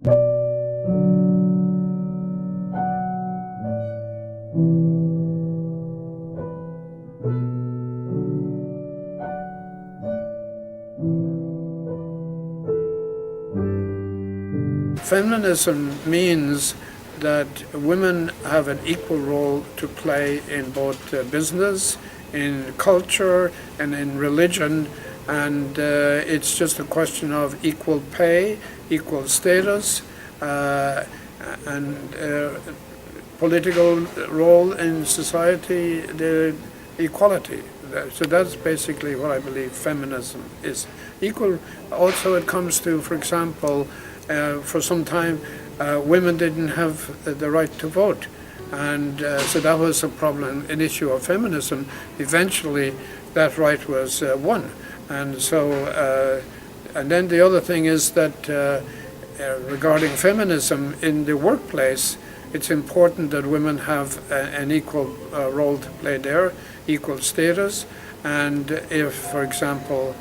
Feminism means that women have an equal role to play in both business, in culture, and in religion, and it's just a question of equal pay, equal status, and political role in society, the equality. So that's basically what I believe feminism is. Equal, also it comes to, for example, for some time women didn't have the right to vote, and so that was a problem, an issue of feminism. Eventually that right was won, and so and then the other thing is that regarding feminism in the workplace, it's important that women have an equal role to play there, equal status, and if, for example,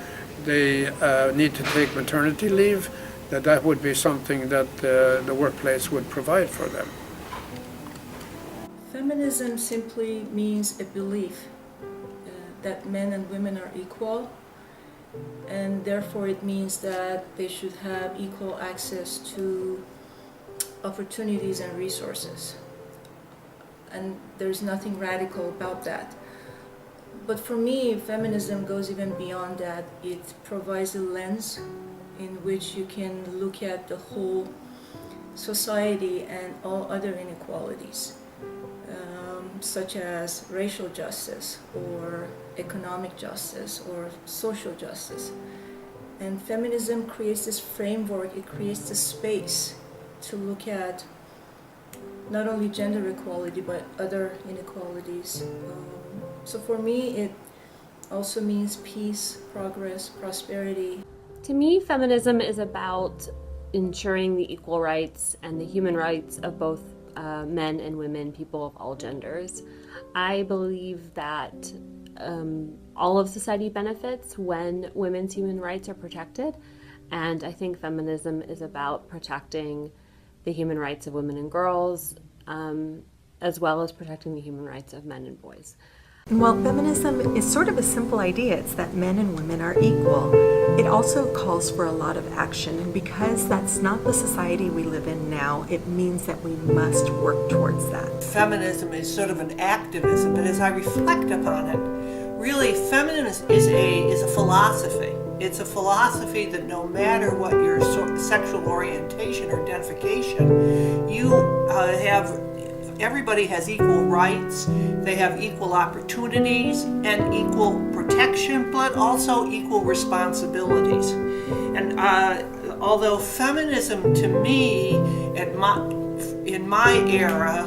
they need to take maternity leave, that would be something that the workplace would provide for them. Feminism simply means a belief that men and women are equal, and therefore it means that they should have equal access to opportunities and resources. And there's nothing radical about that. But for me, feminism goes even beyond that. It provides a lens in which you can look at the whole society and all other inequalities, such as racial justice or economic justice or social justice. And feminism creates this framework, it creates the space to look at not only gender equality but other inequalities. So for me, it also means peace, progress, prosperity. To me, feminism is about ensuring the equal rights and the human rights of both men and women, people of all genders. I believe that all of society benefits when women's human rights are protected, and I think feminism is about protecting the human rights of women and girls, as well as protecting the human rights of men and boys. While feminism is sort of a simple idea, it's that men and women are equal, it also calls for a lot of action. And because that's not the society we live in now, it means that we must work towards that. Feminism is sort of an activism, but as I reflect upon it, really feminism is a philosophy. It's a philosophy that no matter what your sexual orientation or identification, everybody has equal rights, they have equal opportunities and equal protection, but also equal responsibilities. And although feminism to me, in my era,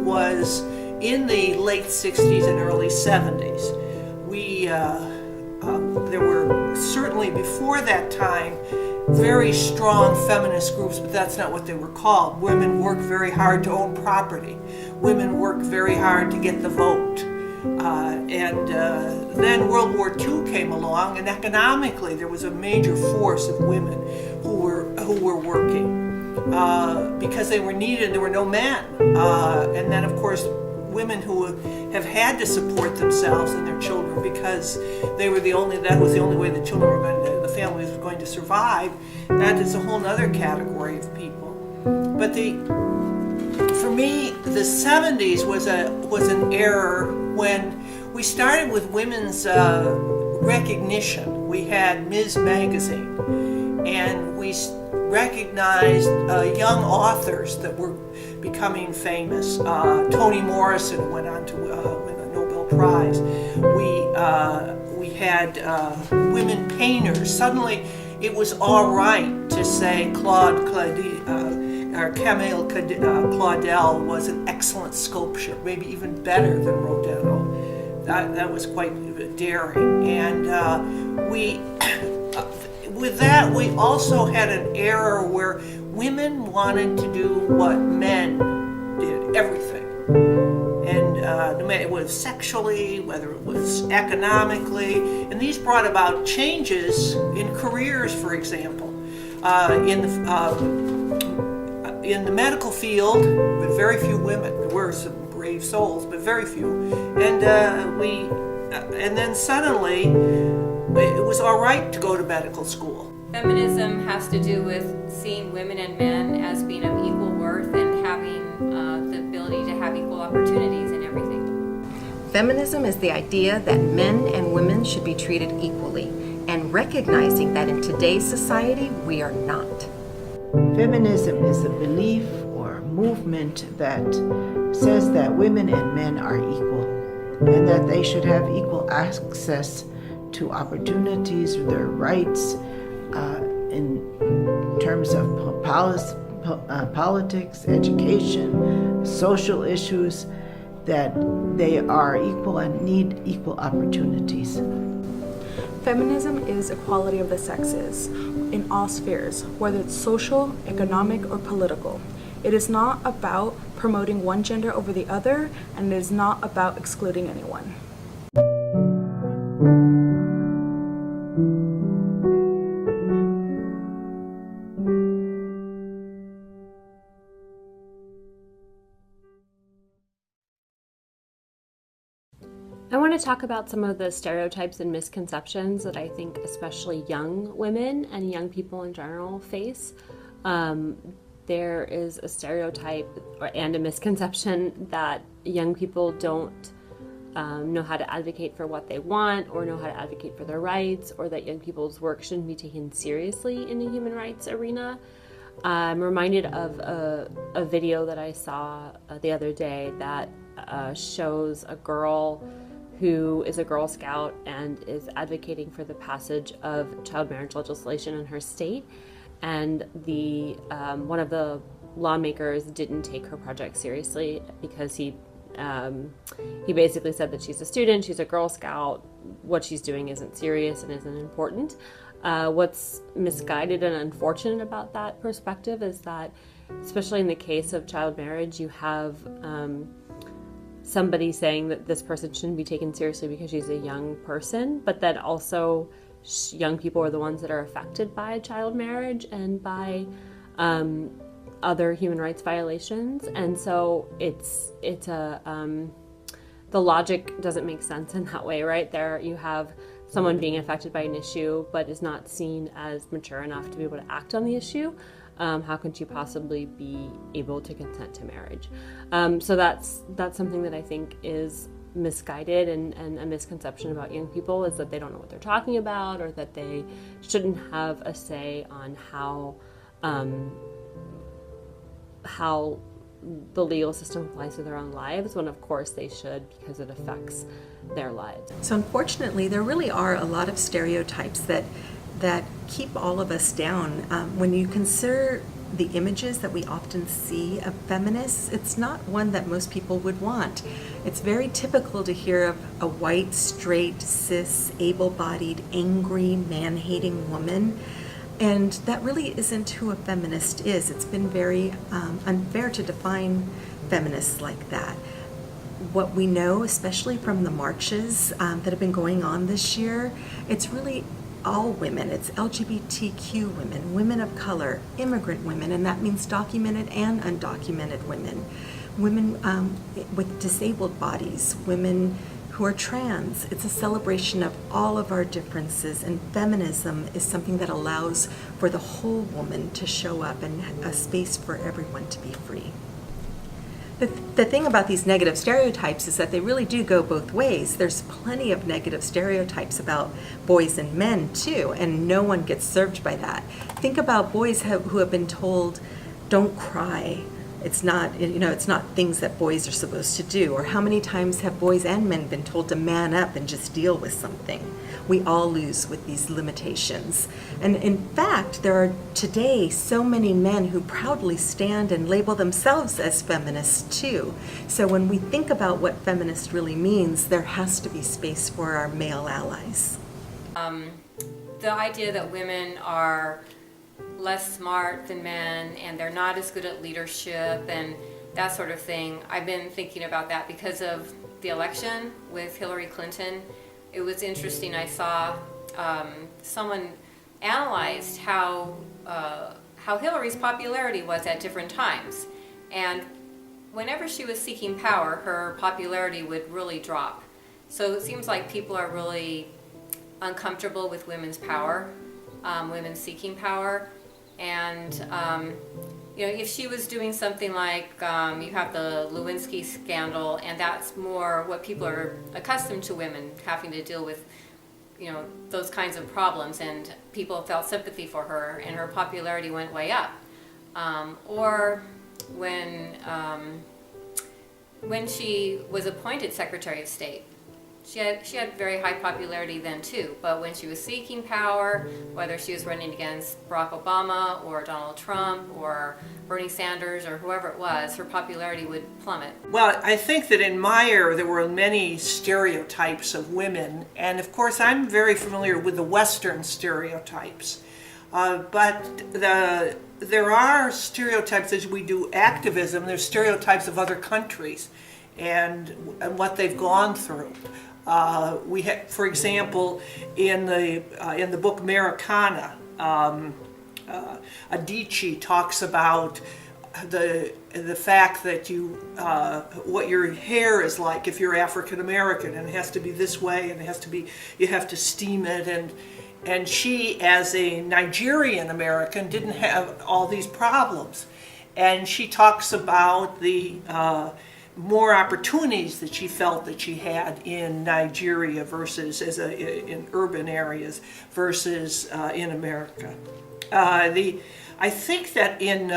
was in the late 60s and early 70s, there were certainly before that time very strong feminist groups, but that's not what they were called. Women worked very hard to own property. Women worked very hard to get the vote. Then World War II came along, and economically there was a major force of women who were working because they were needed. There were no men, and then of course women who have had to support themselves and their children because that was the only way the families were going to survive. That is a whole other category of people. But for me, the 70s was an era when we started with women's recognition. We had Ms. Magazine, and we recognized young authors that were becoming famous. Toni Morrison went on to win a Nobel Prize. We had women painters. Suddenly, it was all right to say Camille Claudel was an excellent sculptor, maybe even better than Rodin. That was quite daring. And with that, we also had an era where women wanted to do what men did, everything. And no matter it was sexually, whether it was economically, and these brought about changes in careers, for example. in the medical field, with very few women. There were some brave souls, but very few. And and then suddenly, it was all right to go to medical school. Feminism has to do with seeing women and men as being of equal worth and having the ability to have equal opportunities in everything. Feminism is the idea that men and women should be treated equally, and recognizing that in today's society, we are not. Feminism is a belief or movement that says that women and men are equal and that they should have equal access to opportunities, their rights in terms of politics, education, social issues, that they are equal and need equal opportunities. Feminism is equality of the sexes in all spheres, whether it's social, economic, or political. It is not about promoting one gender over the other, and it is not about excluding anyone. I want to talk about some of the stereotypes and misconceptions that I think especially young women and young people in general face. There is a stereotype and a misconception that young people don't know how to advocate for what they want or know how to advocate for their rights, or that young people's work shouldn't be taken seriously in the human rights arena. I'm reminded of a video that I saw the other day that shows a girl who is a Girl Scout and is advocating for the passage of child marriage legislation in her state. And the one of the lawmakers didn't take her project seriously because he basically said that she's a student, she's a Girl Scout, what she's doing isn't serious and isn't important. What's misguided and unfortunate about that perspective is that, especially in the case of child marriage, you have somebody saying that this person shouldn't be taken seriously because she's a young person, but that also young people are the ones that are affected by child marriage and by other human rights violations. And so it's a the logic doesn't make sense in that way, right? There you have someone being affected by an issue but is not seen as mature enough to be able to act on the issue. How could you possibly be able to consent to marriage? So that's something that I think is misguided and a misconception about young people, is that they don't know what they're talking about, or that they shouldn't have a say on how the legal system applies to their own lives, when of course they should, because it affects their lives. So unfortunately, there really are a lot of stereotypes that keep all of us down. When you consider the images that we often see of feminists, it's not one that most people would want. It's very typical to hear of a white, straight, cis, able-bodied, angry, man-hating woman. And that really isn't who a feminist is. It's been very unfair to define feminists like that. What we know, especially from the marches that have been going on this year, it's really all women. It's LGBTQ women, women of color, immigrant women, and that means documented and undocumented women, women with disabled bodies, women who are trans. It's a celebration of all of our differences, and feminism is something that allows for the whole woman to show up and a space for everyone to be free. The thing about these negative stereotypes is that they really do go both ways. There's plenty of negative stereotypes about boys and men too, and no one gets served by that. Think about boys who have been told, don't cry. It's not things that boys are supposed to do. Or how many times have boys and men been told to man up and just deal with something? We all lose with these limitations. And in fact, there are today so many men who proudly stand and label themselves as feminists too. So when we think about what feminist really means, there has to be space for our male allies. The idea that women are less smart than men and they're not as good at leadership and that sort of thing, I've been thinking about that because of the election with Hillary Clinton. It was interesting. I saw someone analyzed how how Hillary's popularity was at different times. And whenever she was seeking power, her popularity would really drop. So it seems like people are really uncomfortable with women's power, women seeking power. And if she was doing something like, you have the Lewinsky scandal, and that's more what people are accustomed to women having to deal with, those kinds of problems, and people felt sympathy for her, and her popularity went way up. Or when she was appointed Secretary of State, she had very high popularity then too, but when she was seeking power, whether she was running against Barack Obama or Donald Trump or Bernie Sanders or whoever it was, her popularity would plummet. Well, I think that in my era there were many stereotypes of women, and of course I'm very familiar with the Western stereotypes. But there are stereotypes as we do activism. There's stereotypes of other countries and what they've gone through. We have, for example, in the book Americana, Adichie talks about the fact that what your hair is like if you're African American, and it has to be this way, and you have to steam it, and she, as a Nigerian American, didn't have all these problems, and she talks about the more opportunities that she felt that she had in Nigeria versus in urban areas versus in America. I think that in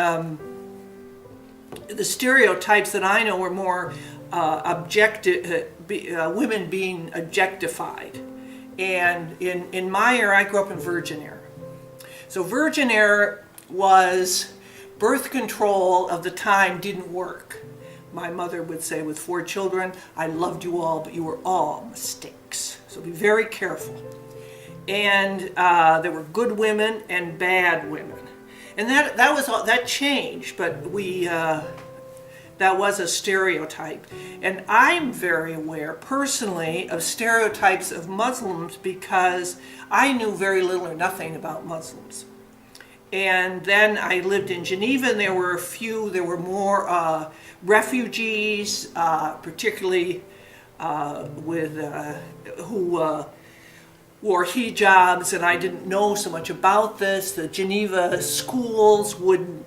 the stereotypes that I know are more women being objectified. And in my era, I grew up in Virgin Era. So Virgin Era was birth control of the time didn't work. My mother would say, with 4 children, I loved you all, but you were all mistakes. So be very careful. And there were good women and bad women. And that changed, but that was a stereotype. And I'm very aware, personally, of stereotypes of Muslims because I knew very little or nothing about Muslims. And then I lived in Geneva, and there were more refugees, particularly who wore hijabs, and I didn't know so much about this. The Geneva schools wouldn't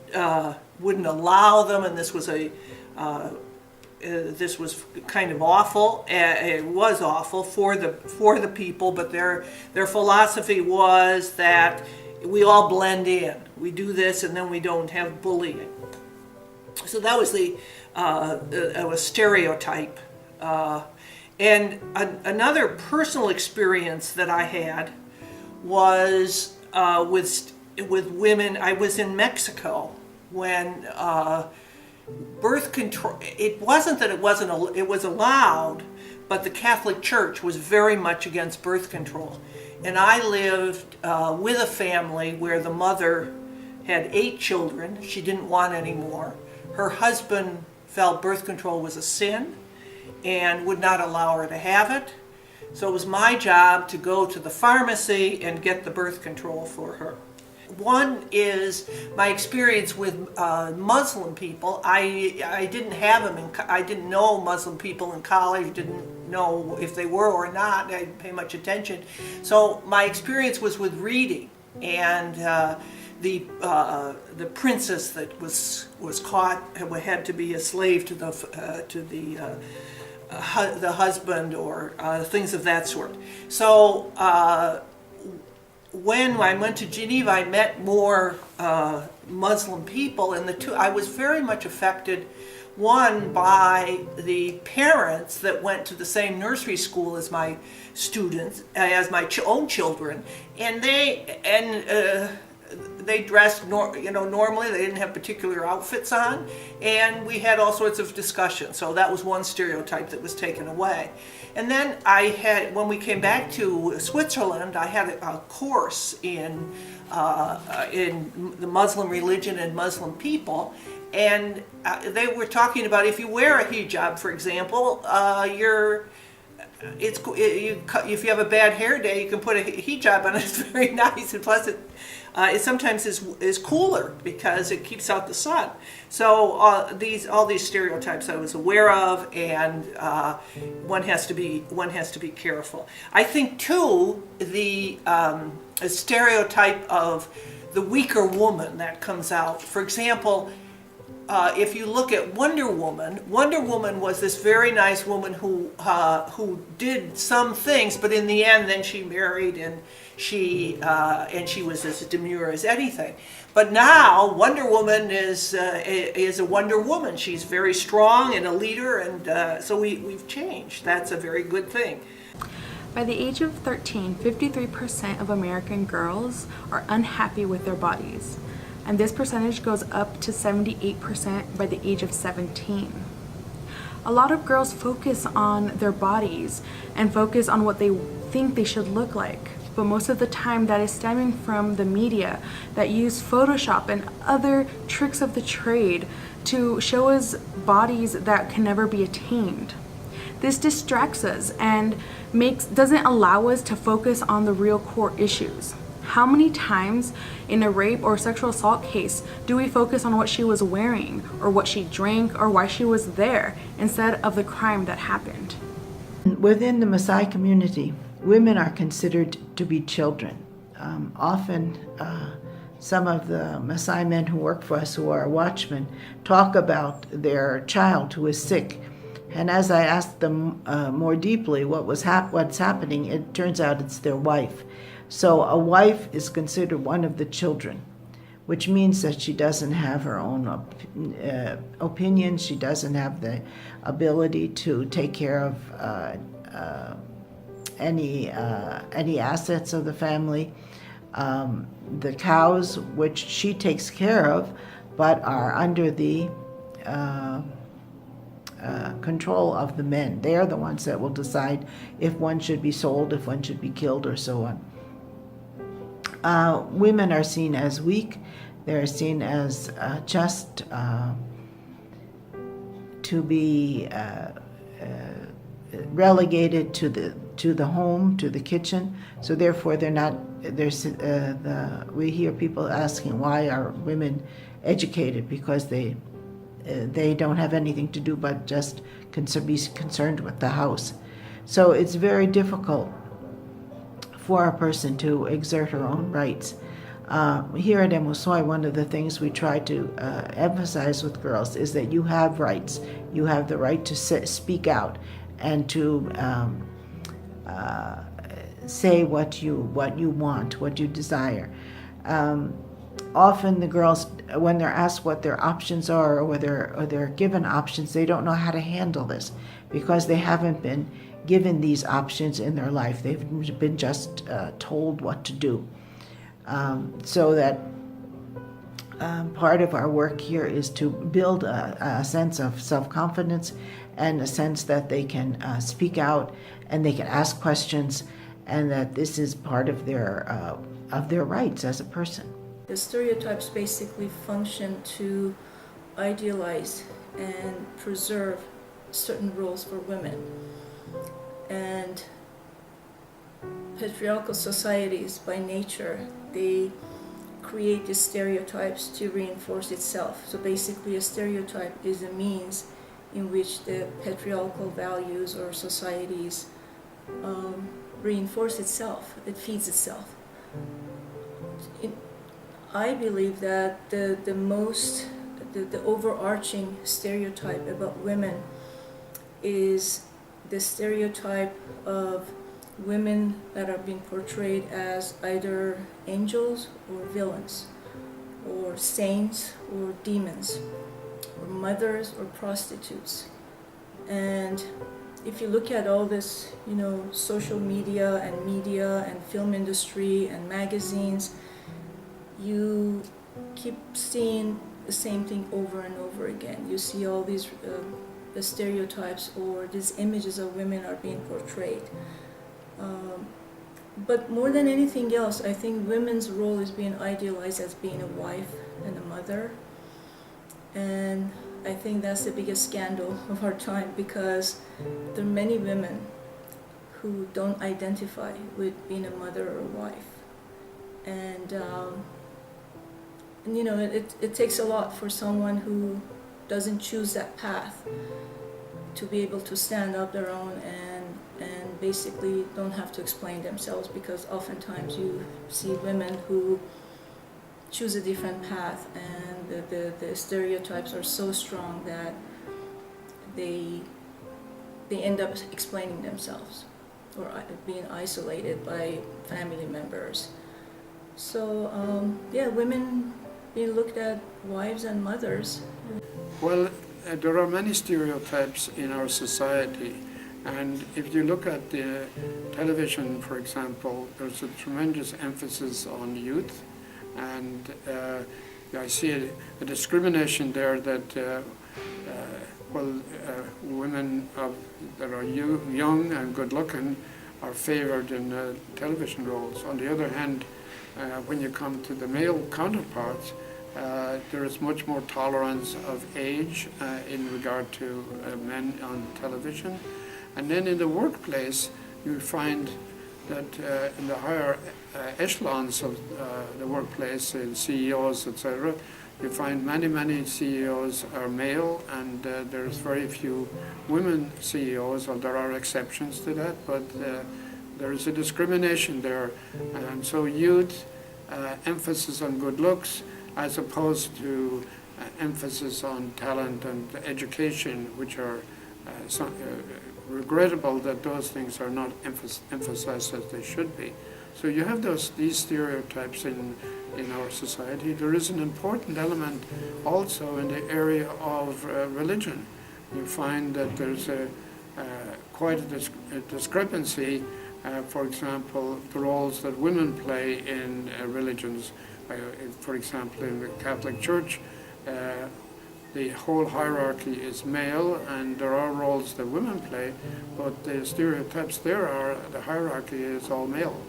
allow them, and this was kind of awful. It was awful for the people, but their philosophy was that we all blend in. We do this, and then we don't have bullying. So that was a stereotype. And another personal experience that I had was with women. I was in Mexico when birth control. It wasn't that it was allowed, but the Catholic Church was very much against birth control. And I lived with a family where the mother had 8 children. She didn't want any more. Her husband felt birth control was a sin and would not allow her to have it. So it was my job to go to the pharmacy and get the birth control for her. One is my experience with Muslim people. I didn't have them. I didn't know Muslim people in college. Didn't know if they were or not. I didn't pay much attention. So my experience was with reading, and the princess that was caught had to be a slave to the husband, or things of that sort. So when I went to Geneva, I met more Muslim people, and I was very much affected, one, by the parents that went to the same nursery school as my students, as my own children, and they dressed normally. They didn't have particular outfits on, and we had all sorts of discussions. So that was one stereotype that was taken away. And then when we came back to Switzerland, I had a course in the Muslim religion and Muslim people, and they were talking about if you wear a hijab, for example, if you have a bad hair day, you can put a hijab on. It's very nice, and plus it sometimes is cooler because it keeps out the sun. So all these stereotypes I was aware of, and one has to be careful. I think too the a stereotype of the weaker woman that comes out. For example, if you look at Wonder Woman was this very nice woman who did some things, but in the end, then she married and she was as demure as anything. But now Wonder Woman is a Wonder Woman. She's very strong and a leader, and so we've changed. That's a very good thing. By the age of 13, 53% of American girls are unhappy with their bodies. And this percentage goes up to 78% by the age of 17. A lot of girls focus on their bodies and focus on what they think they should look like. But most of the time that is stemming from the media that use Photoshop and other tricks of the trade to show us bodies that can never be attained. This distracts us and doesn't allow us to focus on the real core issues. How many times in a rape or sexual assault case do we focus on what she was wearing or what she drank or why she was there instead of the crime that happened? Within the Maasai community, women are considered to be children. Often, some of the Maasai men who work for us, who are watchmen, talk about their child who is sick. And as I asked them more deeply what's happening, it turns out it's their wife. So a wife is considered one of the children, which means that she doesn't have her own opinions. She doesn't have the ability to take care of any assets of the family. The cows, which she takes care of, but are under the control of the men. They are the ones that will decide if one should be sold, if one should be killed, or so on. Women are seen as weak. They're seen as just to be relegated to the home, to the kitchen. So therefore, they're not. We hear people asking, why are women educated? Because they don't have anything to do but just be concerned with the house. So it's very difficult for a person to exert her own rights. Here at Emusoi, one of the things we try to emphasize with girls is that you have rights. You have the right to speak out and to say what you want, what you desire. Often the girls, when they're asked what their options are or they're given options, they don't know how to handle this because they haven't been given these options in their life. They've been just told what to do. So that part of our work here is to build a sense of self-confidence and a sense that they can speak out and they can ask questions, and that this is part of their rights as a person. The stereotypes basically function to idealize and preserve certain roles for women. And patriarchal societies, by nature, they create these stereotypes to reinforce itself. So basically, a stereotype is a means in which the patriarchal values or societies reinforce itself. It feeds itself. I believe that the overarching stereotype about women is the stereotype of women that are being portrayed as either angels or villains, or saints or demons, or mothers or prostitutes. And if you look at all this, social media and film industry and magazines, you keep seeing the same thing over and over again. You see all these the stereotypes or these images of women are being portrayed. But more than anything else, I think women's role is being idealized as being a wife and a mother. And I think that's the biggest scandal of our time, because there are many women who don't identify with being a mother or a wife. And And you know, it takes a lot for someone who doesn't choose that path to be able to stand up their own and basically don't have to explain themselves, because oftentimes you see women who choose a different path and the stereotypes are so strong that they end up explaining themselves or being isolated by family members. So yeah, women being looked at wives and mothers. Well, there are many stereotypes in our society, and if you look at the television, for example, there's a tremendous emphasis on youth, and I see a discrimination there that women that are young and good-looking are favored in television roles. On the other hand, when you come to the male counterparts, there is much more tolerance of age in regard to men on television. And then in the workplace, you find that in the higher echelons of the workplace, in CEOs, etc., you find many CEOs are male, and there's very few women CEOs, or there are exceptions to that, but there is a discrimination there. And so youth, emphasis on good looks, as opposed to emphasis on talent and education, which are regrettable that those things are not emphasized as they should be. So you have these stereotypes in our society. There is an important element also in the area of religion. You find that there's quite a discrepancy, for example, the roles that women play in religions. For example, in the Catholic Church, the whole hierarchy is male, and there are roles that women play, but the stereotypes there are the hierarchy is all male.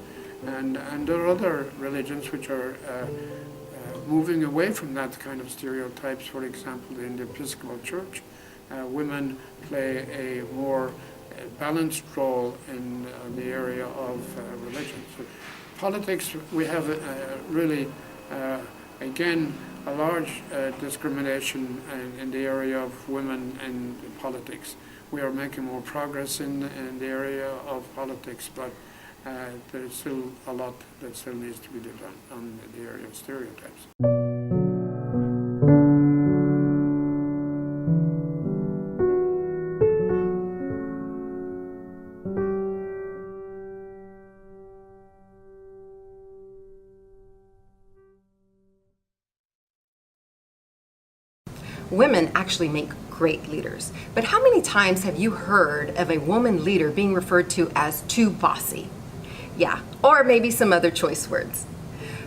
And there are other religions which are moving away from that kind of stereotypes. For example, in the Episcopal Church, women play a more balanced role in the area of religion. So politics, we have really, again, a large discrimination in the area of women in politics. We are making more progress in the area of politics, but there's still a lot that still needs to be done on the area of stereotypes. Women actually make great leaders. But how many times have you heard of a woman leader being referred to as too bossy? Yeah, or maybe some other choice words.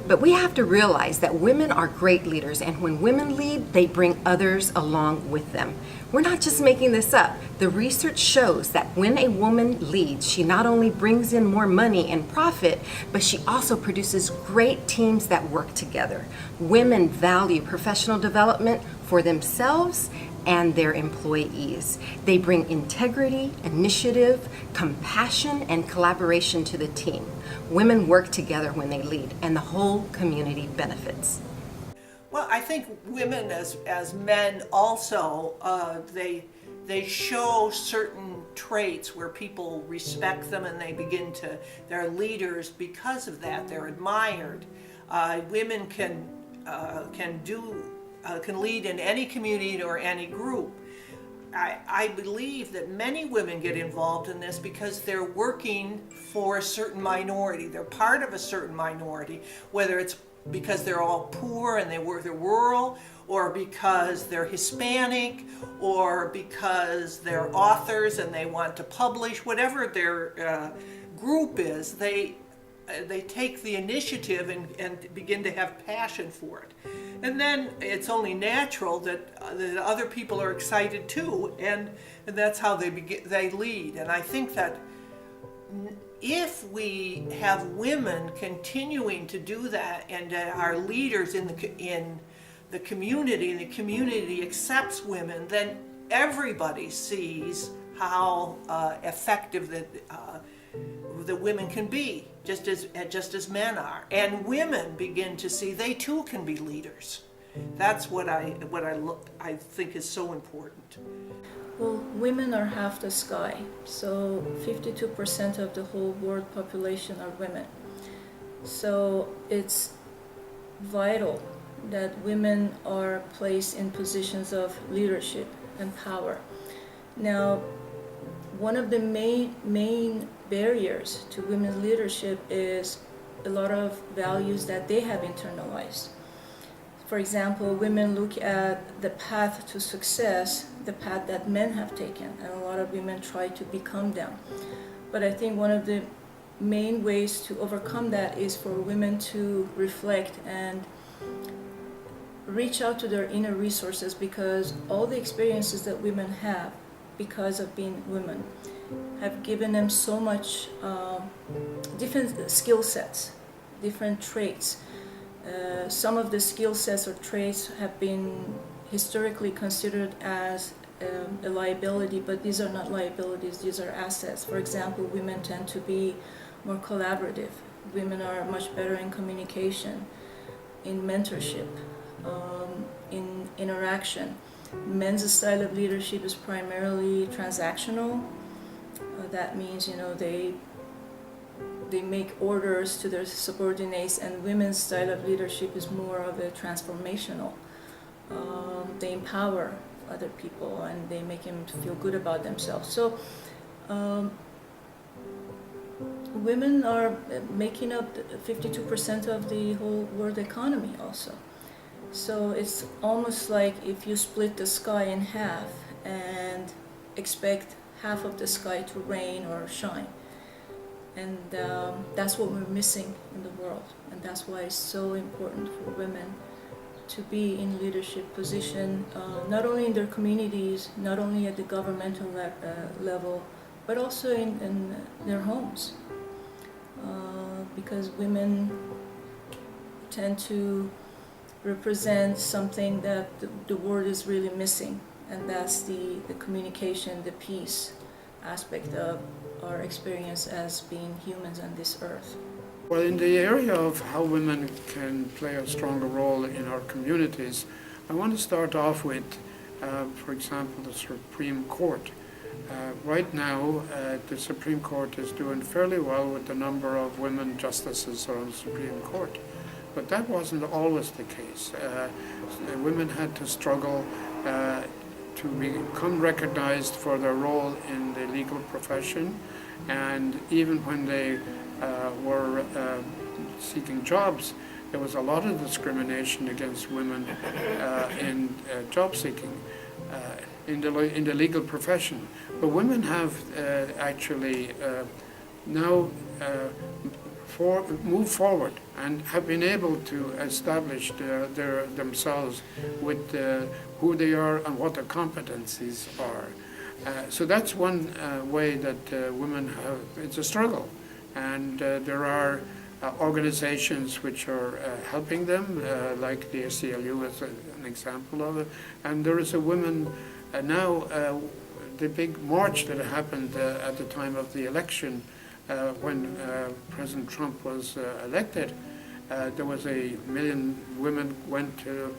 But we have to realize that women are great leaders, and when women lead, they bring others along with them. We're not just making this up. The research shows that when a woman leads, she not only brings in more money and profit, but she also produces great teams that work together. Women value professional development for themselves and their employees. They bring integrity, initiative, compassion, and collaboration to the team. Women work together when they lead, and the whole community benefits. Well, I think women as men also, they show certain traits where people respect them, and they're leaders because of that. They're admired. Women can lead in any community or any group. I believe that many women get involved in this because they're working for a certain minority. They're part of a certain minority, whether it's because they're all poor and they're rural, or because they're Hispanic, or because they're authors and they want to publish. Whatever their group is, they take the initiative and begin to have passion for it. And then it's only natural that other people are excited too, and that's how they lead. And I think that if we have women continuing to do that, and are leaders in the community, and the community accepts women, then everybody sees how effective that women can be just as men are, and women begin to see they too can be leaders. That's what I think is so important. Well, women are half the sky, so 52% of the whole world population are women. So it's vital that women are placed in positions of leadership and power. Now, one of the main barriers to women's leadership is a lot of values that they have internalized. For example, women look at the path to success, the path that men have taken, and a lot of women try to become them. But I think one of the main ways to overcome that is for women to reflect and reach out to their inner resources, because all the experiences that women have because of being women have given them so much different skill sets, different traits. Some of the skill sets or traits have been historically considered as a liability, but these are not liabilities, these are assets. For example, women tend to be more collaborative. Women are much better in communication, in mentorship, in interaction. Men's style of leadership is primarily transactional. That means, they make orders to their subordinates, and women's style of leadership is more of a transformational. They empower other people and they make them feel good about themselves. So women are making up 52% of the whole world economy also. So it's almost like if you split the sky in half and expect half of the sky to rain or shine. And that's what we're missing in the world. And that's why it's so important for women to be in leadership position, not only in their communities, not only at the governmental level, but also in their homes. Because women tend to represent something that the world is really missing, and that's the communication, the peace aspect of our experience as being humans on this earth. Well, in the area of how women can play a stronger role in our communities, I want to start off with, for example, the Supreme Court. Right now, the Supreme Court is doing fairly well with the number of women justices on the Supreme Court. But that wasn't always the case. Women had to struggle to become recognized for their role in the legal profession, and even when they were seeking jobs, there was a lot of discrimination against women in job seeking in the legal profession. But women have actually now move forward and have been able to establish themselves with who they are and what their competencies are. So that's one way that women have, it's a struggle. And there are organizations which are helping them, like the ACLU is an example of it. And there is a women now, the big march that happened at the time of the election, when President Trump was elected, there was 1 million women went to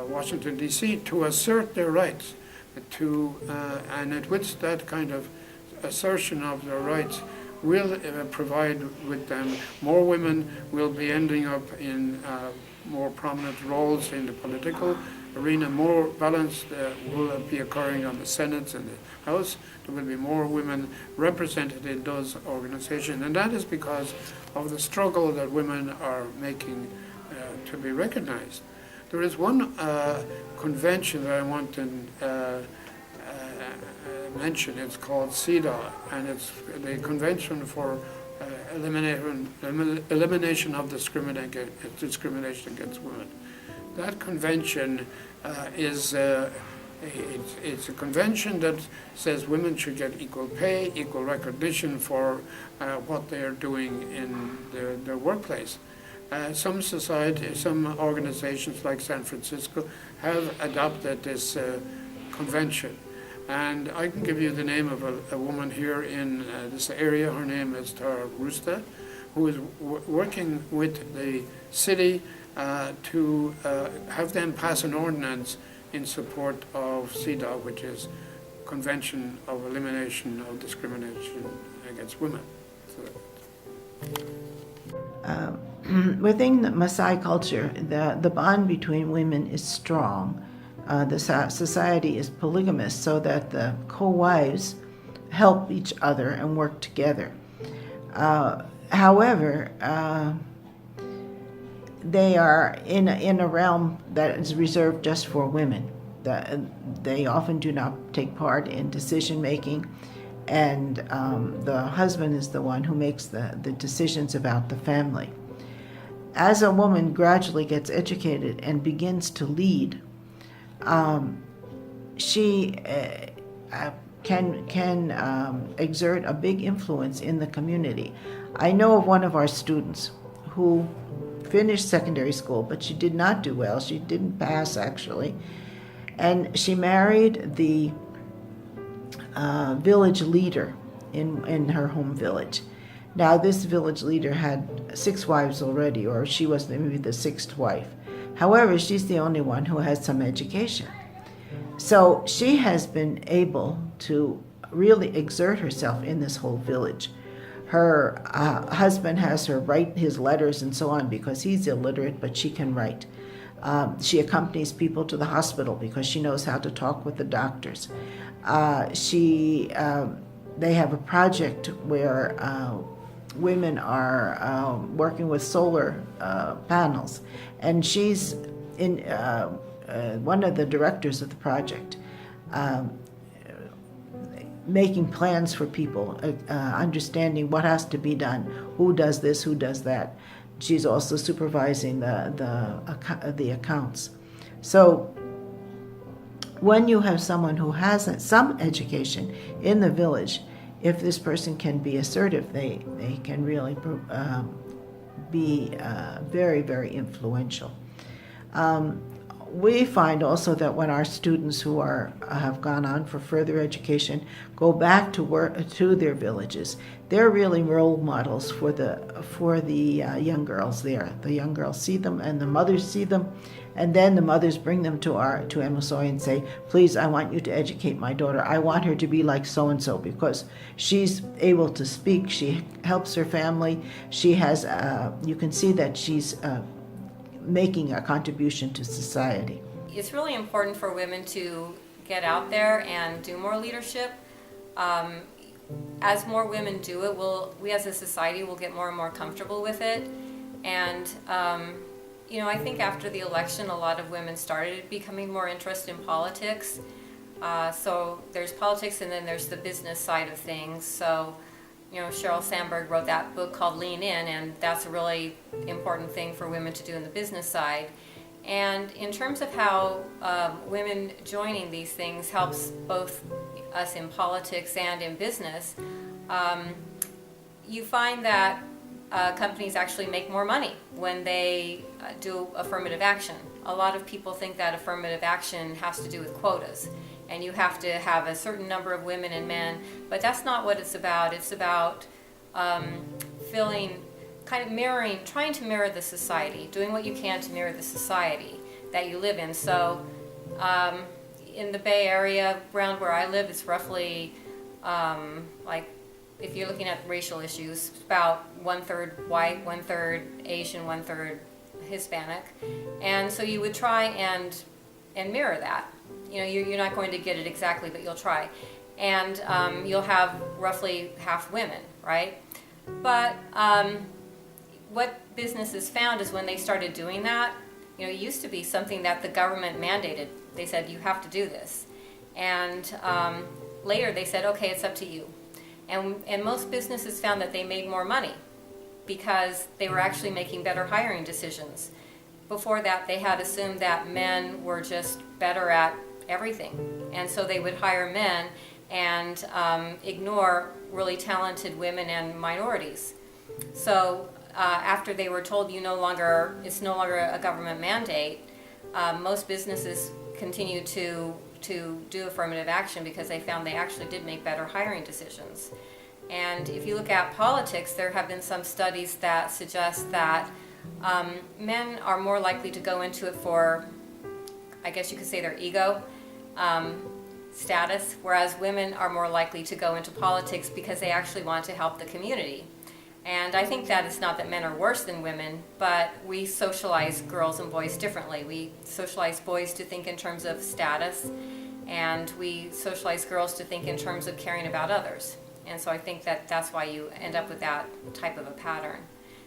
Washington, D.C. to assert their rights. And with that kind of assertion of their rights will provide with them, more women will be ending up in more prominent roles in the political arena. More balance will be occurring on the Senate and the House. There will be more women represented in those organizations, and that is because of the struggle that women are making to be recognized. There is one convention that I want to mention. It's called CEDAW, and it's the Convention for Elimination of Discrimination Against Women. That convention is it's a convention that says women should get equal pay, equal recognition for what they are doing in their workplace. Some organizations like San Francisco have adopted this convention. And I can give you the name of a woman here in this area. Her name is Tara Rusta, who is working with the city to have them pass an ordinance in support of CEDAW, which is Convention of Elimination of Discrimination Against Women. Within the Maasai culture, the bond between women is strong. The society is polygamous, so that the co-wives help each other and work together. However, they are in a realm that is reserved just for women. They often do not take part in decision making, and the husband is the one who makes the decisions about the family. As a woman gradually gets educated and begins to lead, she can exert a big influence in the community. I know of one of our students who finished secondary school, but she did not do well. She didn't pass, actually. And she married the village leader in her home village. Now, this village leader had 6 wives already, or she was maybe the 6th wife. However, she's the only one who has some education. So she has been able to really exert herself in this whole village. Her husband has her write his letters and so on because he's illiterate, but she can write. She accompanies people to the hospital because she knows how to talk with the doctors. They have a project where women are working with solar panels, and she's in one of the directors of the project, making plans for people, understanding what has to be done, who does this, who does that. She's also supervising the accounts. So when you have someone who has some education in the village, if this person can be assertive, they can really be very, very influential. We find also that when our students who have gone on for further education go back to their villages, they're really role models for the young girls there. The young girls see them, and the mothers see them, and then the mothers bring them to MSOI and say, "Please, I want you to educate my daughter. I want her to be like so and so because she's able to speak. She helps her family. She has. You can see that she's." Making a contribution to society. It's really important for women to get out there and do more leadership. As more women do it, we as a society will get more and more comfortable with it. And I think after the election, a lot of women started becoming more interested in politics. So there's politics, and then there's the business side of things. So Sheryl Sandberg wrote that book called Lean In, and that's a really important thing for women to do in the business side. And in terms of how women joining these things helps both us in politics and in business, you find that companies actually make more money when they do affirmative action. A lot of people think that affirmative action has to do with quotas, and you have to have a certain number of women and men, but that's not what it's about. It's about trying to mirror the society, doing what you can to mirror the society that you live in. So in the Bay Area, around where I live, it's roughly, if you're looking at racial issues, about 1/3 white, 1/3 Asian, 1/3 Hispanic. And so you would try and mirror that. You're not going to get it exactly, but you'll try. And you'll have roughly half women, right? But what businesses found is when they started doing that, it used to be something that the government mandated. They said, you have to do this. And later they said, okay, it's up to you. And most businesses found that they made more money because they were actually making better hiring decisions. Before that, they had assumed that men were just better at everything, and so they would hire men and ignore really talented women and minorities. So after they were told it's no longer a government mandate, most businesses continue to to do affirmative action because they found they actually did make better hiring decisions. And if you look at politics, there have been some studies that suggest that men are more likely to go into it for, I guess you could say, their ego status, whereas women are more likely to go into politics because they actually want to help the community. And I think that it's not that men are worse than women, but we socialize girls and boys differently. We socialize boys to think in terms of status, and we socialize girls to think in terms of caring about others. And so I think that that's why you end up with that type of a pattern.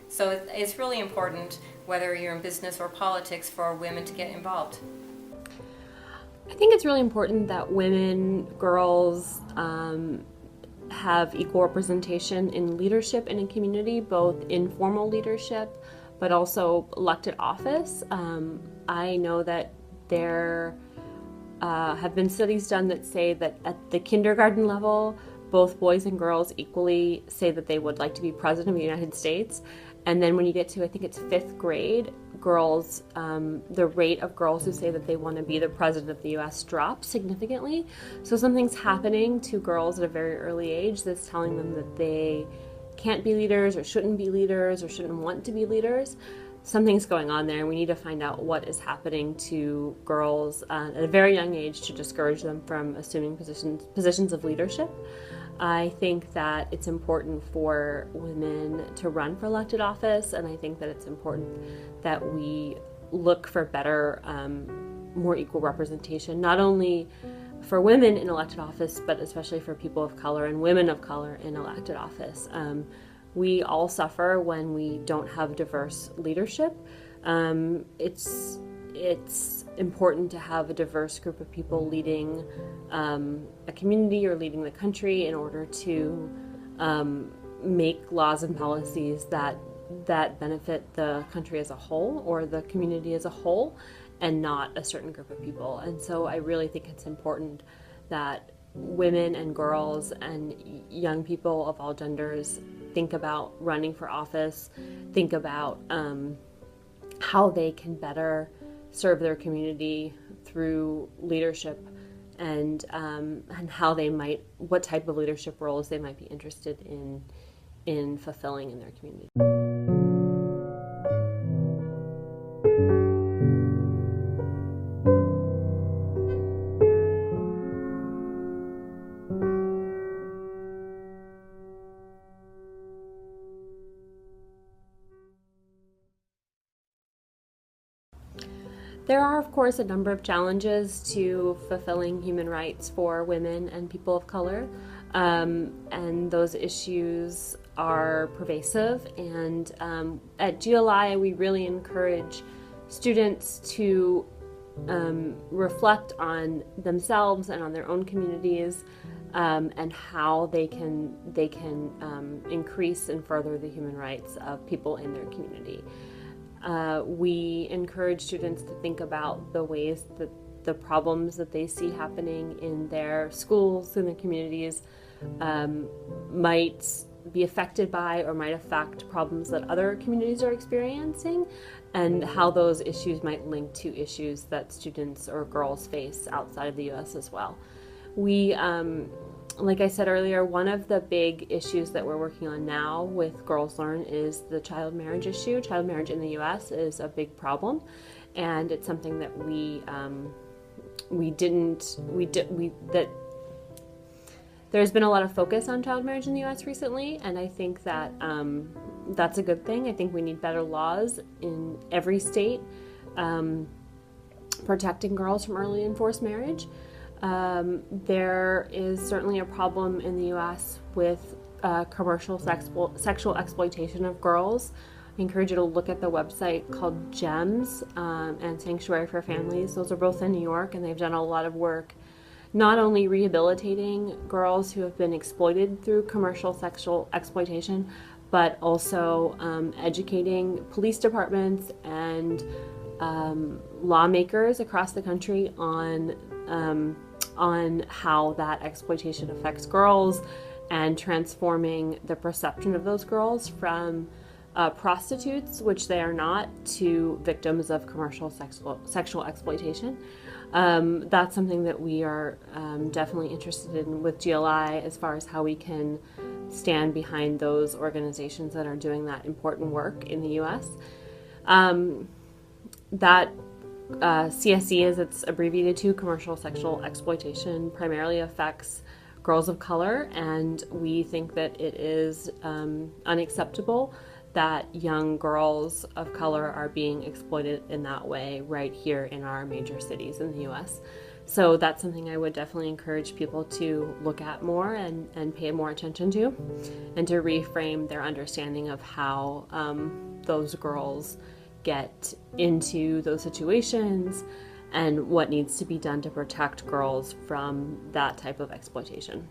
So it's really important, whether you're in business or politics, for women to get involved. I think it's really important that women, girls, have equal representation in leadership in a community, both informal leadership, but also elected office. I know that there have been studies done that say that at the kindergarten level, both boys and girls equally say that they would like to be president of the United States. And then when you get to, I think it's 5th grade, girls, the rate of girls who say that they want to be the president of the U.S. drops significantly. So something's happening to girls at a very early age that's telling them that they can't be leaders or shouldn't be leaders or shouldn't want to be leaders. Something's going on there, and we need to find out what is happening to girls at a very young age to discourage them from assuming positions of leadership. I think that it's important for women to run for elected office, and I think that it's important that we look for better, more equal representation, not only for women in elected office, but especially for people of color and women of color in elected office. We all suffer when we don't have diverse leadership. It's important to have a diverse group of people leading a community or leading the country in order to make laws and policies that benefit the country as a whole or the community as a whole, and not a certain group of people. And so I really think it's important that women and girls and young people of all genders think about running for office, think about how they can better serve their community through leadership, and how they might, what type of leadership roles they might be interested in fulfilling in their community. There are, of course, a number of challenges to fulfilling human rights for women and people of color, and those issues are pervasive. And at GLI, we really encourage students to reflect on themselves and on their own communities, and how they can increase and further the human rights of people in their community. We encourage students to think about the ways that the problems that they see happening in their schools, in their communities, might be affected by or might affect problems that other communities are experiencing, and how those issues might link to issues that students or girls face outside of the U.S. as well. We, like I said earlier, one of the big issues that we're working on now with Girls Learn is the child marriage issue. Child marriage in the U.S. is a big problem, and it's something that there's been a lot of focus on child marriage in the U.S. recently, and I think that that's a good thing. I think we need better laws in every state protecting girls from early and forced marriage. There is certainly a problem in the U.S. with commercial sexual exploitation of girls. I encourage you to look at the website called GEMS and Sanctuary for Families. Those are both in New York, and they've done a lot of work not only rehabilitating girls who have been exploited through commercial sexual exploitation, but also educating police departments and lawmakers across the country on how that exploitation affects girls, and transforming the perception of those girls from prostitutes, which they are not, to victims of commercial sexual exploitation. That's something that we are definitely interested in with GLI, as far as how we can stand behind those organizations that are doing that important work in the U.S. That CSE, as it's abbreviated to, commercial sexual exploitation, primarily affects girls of color, and we think that it is unacceptable that young girls of color are being exploited in that way right here in our major cities in the U.S. So that's something I would definitely encourage people to look at more and pay more attention to, and to reframe their understanding of how those girls get into those situations and what needs to be done to protect girls from that type of exploitation.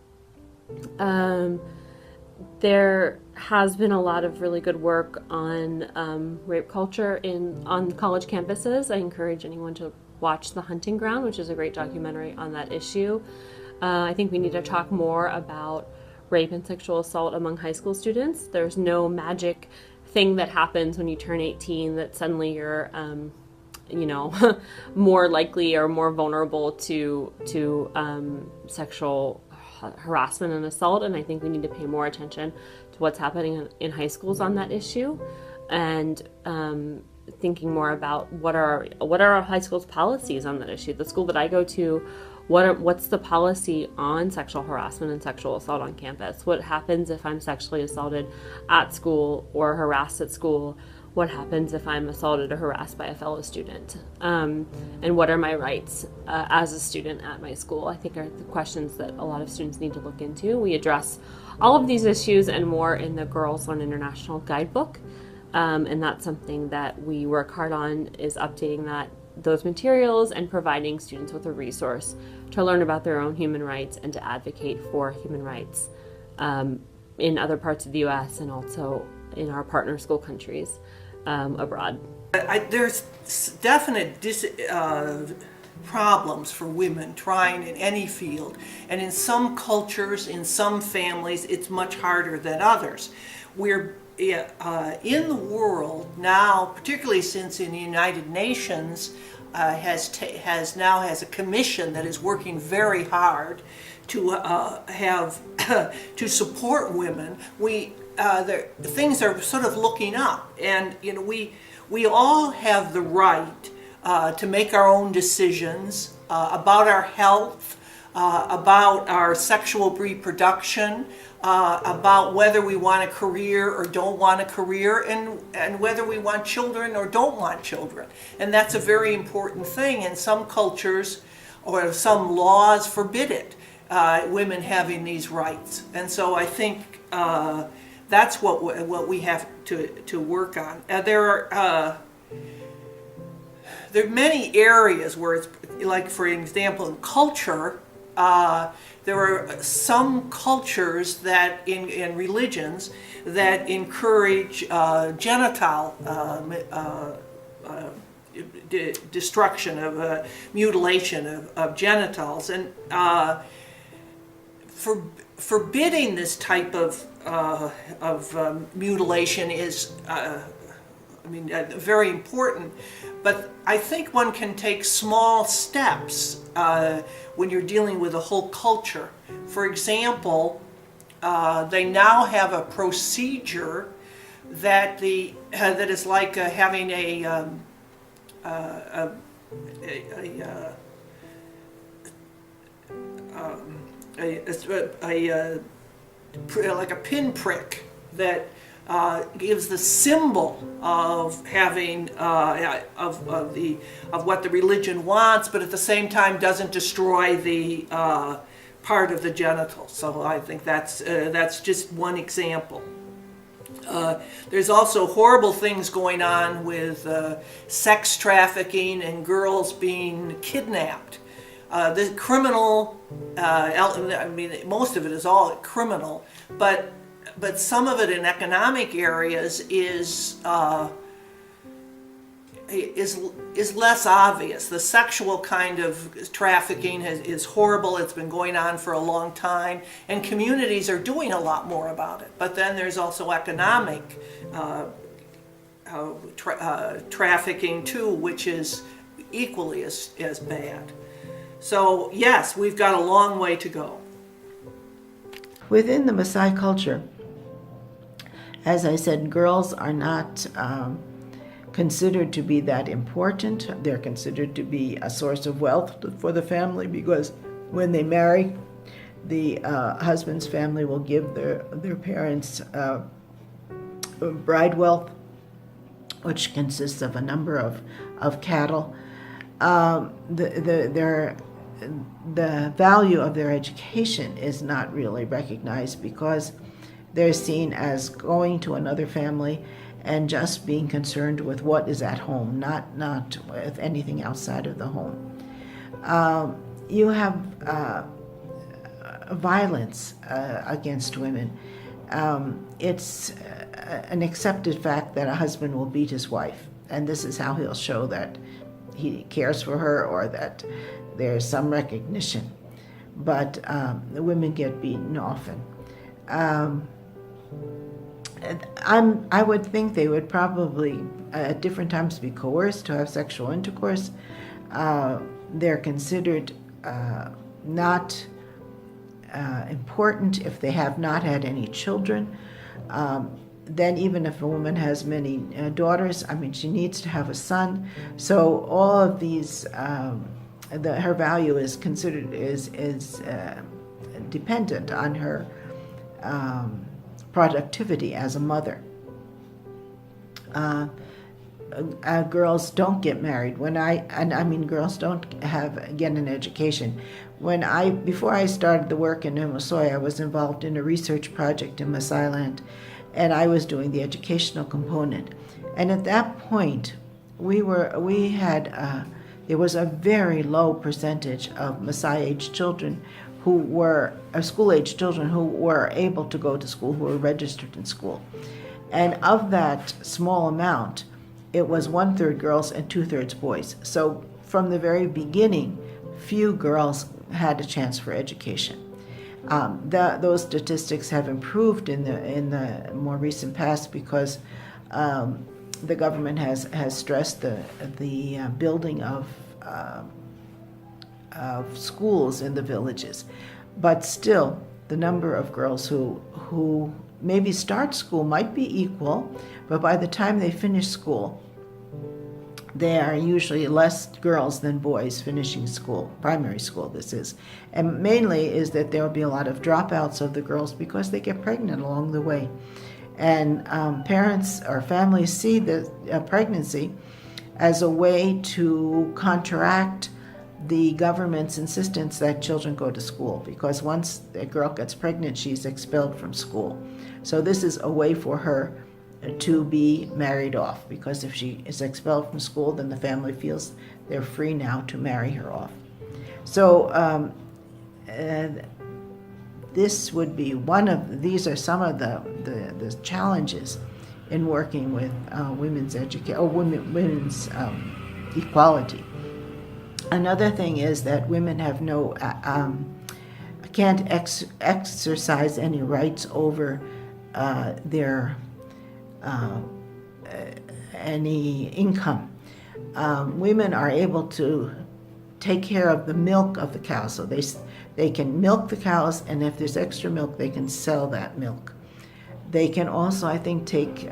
There has been a lot of really good work on rape culture on college campuses. I encourage anyone to watch The Hunting Ground, which is a great documentary on that issue. I think we need to talk more about rape and sexual assault among high school students. There's no magic thing that happens when you turn 18 that suddenly you're more likely or more vulnerable to sexual harassment and assault, and I think we need to pay more attention to what's happening in high schools on that issue, and thinking more about what are our high schools' policies on that issue. The school that I go to, what's the policy on sexual harassment and sexual assault on campus? What happens if I'm sexually assaulted at school or harassed at school? What happens if I'm assaulted or harassed by a fellow student? And what are my rights as a student at my school? I think are the questions that a lot of students need to look into. We address all of these issues and more in the Girls Learn International guidebook. And that's something that we work hard on, is updating those materials and providing students with a resource to learn about their own human rights and to advocate for human rights in other parts of the U.S. and also in our partner school countries abroad. There's definite problems for women trying in any field, and in some cultures, in some families, it's much harder than others. We're in the world now, particularly since in the United Nations has a commission that is working very hard to to support women. Things are sort of looking up, and we all have the right to make our own decisions about our health, about our sexual reproduction, about whether we want a career or don't want a career, and whether we want children or don't want children. And that's a very important thing. In some cultures or some laws forbid it, women having these rights. And so I think that's what we have to work on. There are many areas where it's like, for example, in culture, there are some cultures that in religions that encourage genital destruction of mutilation of genitals, and forbidding this type of mutilation is very important. But I think one can take small steps when you're dealing with a whole culture. For example, they now have a procedure that is like having like a pinprick that gives the symbol of having of what the religion wants, but at the same time doesn't destroy the part of the genital. So I think that's just one example. There's also horrible things going on with sex trafficking and girls being kidnapped. The criminal, most of it is all criminal, but some of it in economic areas is less obvious. The sexual kind of trafficking is horrible. It's been going on for a long time, and communities are doing a lot more about it. But then there's also economic trafficking too, which is equally as bad. So yes, we've got a long way to go. Within the Maasai culture, as I said, girls are not considered to be that important. They're considered to be a source of wealth for the family because when they marry, the husband's family will give their parents bride wealth, which consists of a number of cattle. The value of their education is not really recognized because they're seen as going to another family and just being concerned with what is at home, not with anything outside of the home. You have violence against women. It's an accepted fact that a husband will beat his wife, and this is how he'll show that he cares for her or that there's some recognition. But the women get beaten often. I would think they would probably at different times be coerced to have sexual intercourse. They're considered not important if they have not had any children. Then even if a woman has many daughters, I mean, she needs to have a son. So all of these, her value is considered is dependent on her productivity as a mother. Girls don't get married. Girls don't get an education. Before I started the work in Umasoi, I was involved in a research project in Maasai land, and I was doing the educational component. And at that point, there was a very low percentage of Maasai-aged children school-aged children who were able to go to school, who were registered in school. And of that small amount, it was 1/3 girls and 2/3 boys. So from the very beginning, few girls had a chance for education. Those statistics have improved in the more recent past because the government has stressed the building of schools in the villages. But still, the number of girls who maybe start school might be equal, but by the time they finish school, there are usually less girls than boys finishing school, primary school this is. And mainly is that there will be a lot of dropouts of the girls because they get pregnant along the way. And parents or families see the pregnancy as a way to counteract the government's insistence that children go to school, because once a girl gets pregnant, she's expelled from school. So this is a way for her to be married off, because if she is expelled from school, then the family feels they're free now to marry her off. So these are some of the challenges in working with women's equality. Another thing is that women have can't exercise any rights over their any income. Women are able to take care of the milk of the cows, so they can milk the cows, and if there's extra milk, they can sell that milk. They can also, I think, take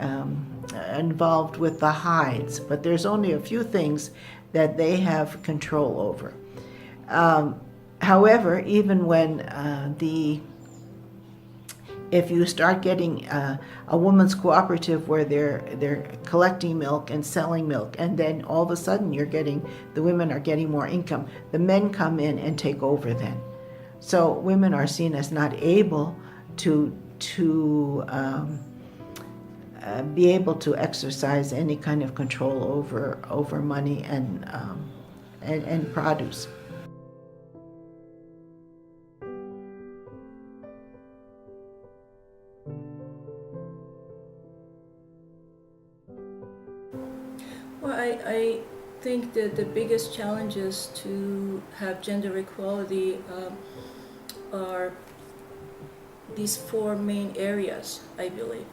involved with the hides, but there's only a few things that they have control over. However, even when if you start getting a women's cooperative where they're collecting milk and selling milk, and then all of a sudden the women are getting more income, the men come in and take over then. So women are seen as not able to be able to exercise any kind of control over money and produce. Well, I think that the biggest challenges to have gender equality are these four main areas, I believe.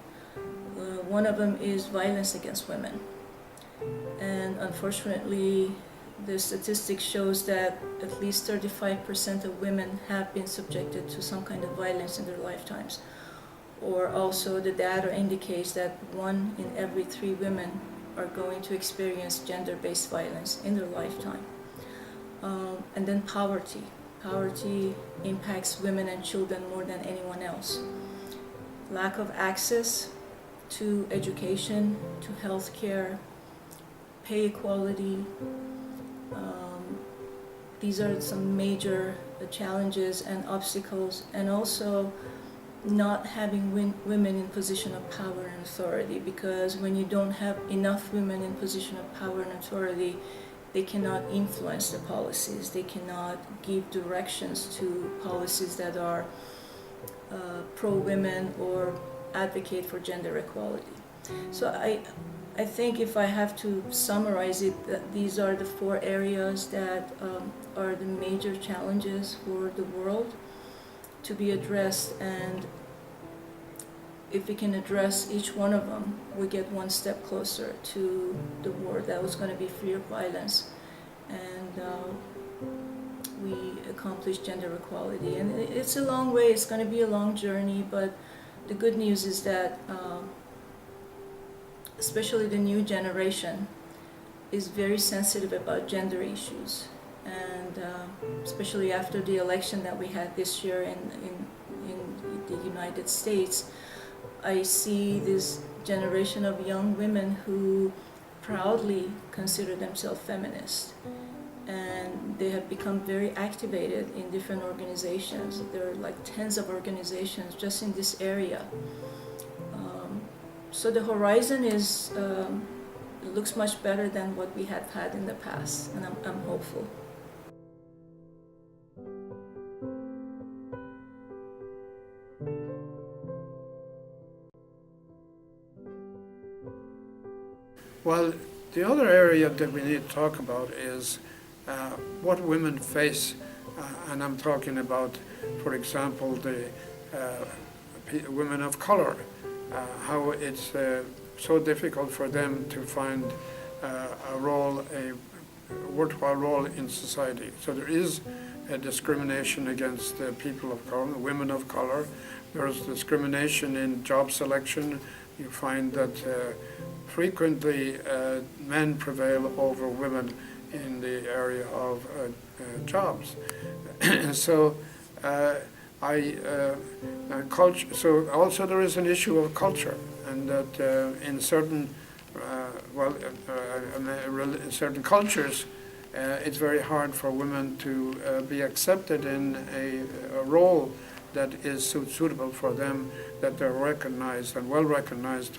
One of them is violence against women. And unfortunately, the statistics shows that at least 35% of women have been subjected to some kind of violence in their lifetimes. Or also the data indicates that 1 in every 3 women are going to experience gender-based violence in their lifetime. And then poverty. Poverty impacts women and children more than anyone else. Lack of access to education, to healthcare, pay equality. These are some major challenges and obstacles, and also not having women in position of power and authority, because when you don't have enough women in position of power and authority, they cannot influence the policies, they cannot give directions to policies that are pro-women or advocate for gender equality. So I think if I have to summarize it, that these are the 4 areas that are the major challenges for the world to be addressed, and if we can address each one of them, we get one step closer to the world that was going to be free of violence, and we accomplish gender equality. And it's a long way, it's going to be a long journey, but the good news is that especially the new generation is very sensitive about gender issues, and especially after the election that we had this year in the United States, I see this generation of young women who proudly consider themselves feminist, and they have become very activated in different organizations. There are like tens of organizations just in this area. So the horizon is looks much better than what we have had in the past, and I'm hopeful. Well, the other area that we need to talk about is what women face, and I'm talking about, for example, the women of color, how it's so difficult for them to find a role, a worthwhile role in society. So there is a discrimination against people of color, women of color. There's discrimination in job selection. You find that frequently men prevail over women in the area of jobs. So culture. So also there is an issue of culture, and that in certain certain cultures, it's very hard for women to be accepted in a role that is suitable for them, that they're recognized and well recognized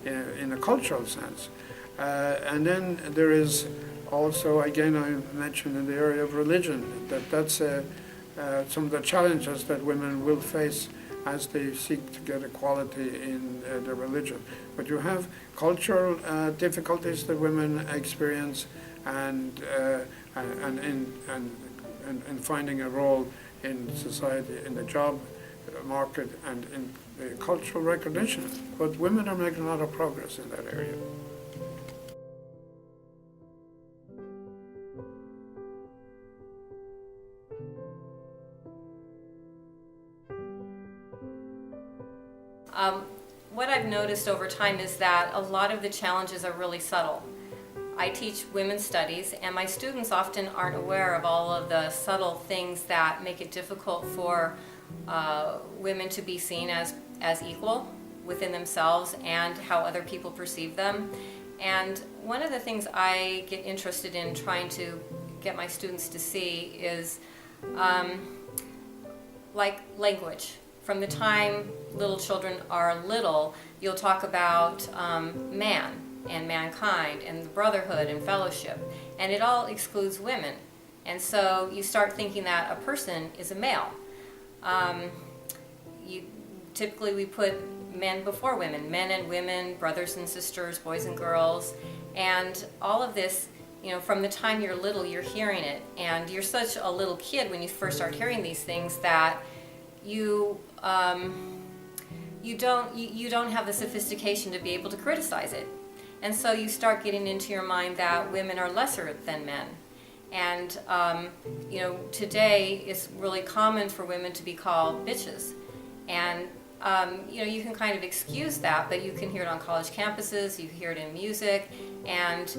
in a cultural sense. And then there is also, again, I mentioned in the area of religion, that's some of the challenges that women will face as they seek to get equality in their religion. But you have cultural difficulties that women experience, and in finding a role in society, in the job market, and in the cultural recognition. But women are making a lot of progress in that area. What I've noticed over time is that a lot of the challenges are really subtle. I teach women's studies, and my students often aren't aware of all of the subtle things that make it difficult for women to be seen as equal within themselves and how other people perceive them. And one of the things I get interested in trying to get my students to see is like language. From the time little children are little, you'll talk about man and mankind and the brotherhood and fellowship, and it all excludes women. And so you start thinking that a person is a male. Typically we put men before women, men and women, brothers and sisters, boys and girls, and all of this, from the time you're little, you're hearing it, and you're such a little kid when you first start hearing these things that you don't have the sophistication to be able to criticize it. And so you start getting into your mind that women are lesser than men. And, today it's really common for women to be called bitches. And, you can kind of excuse that, but you can hear it on college campuses, you hear it in music, and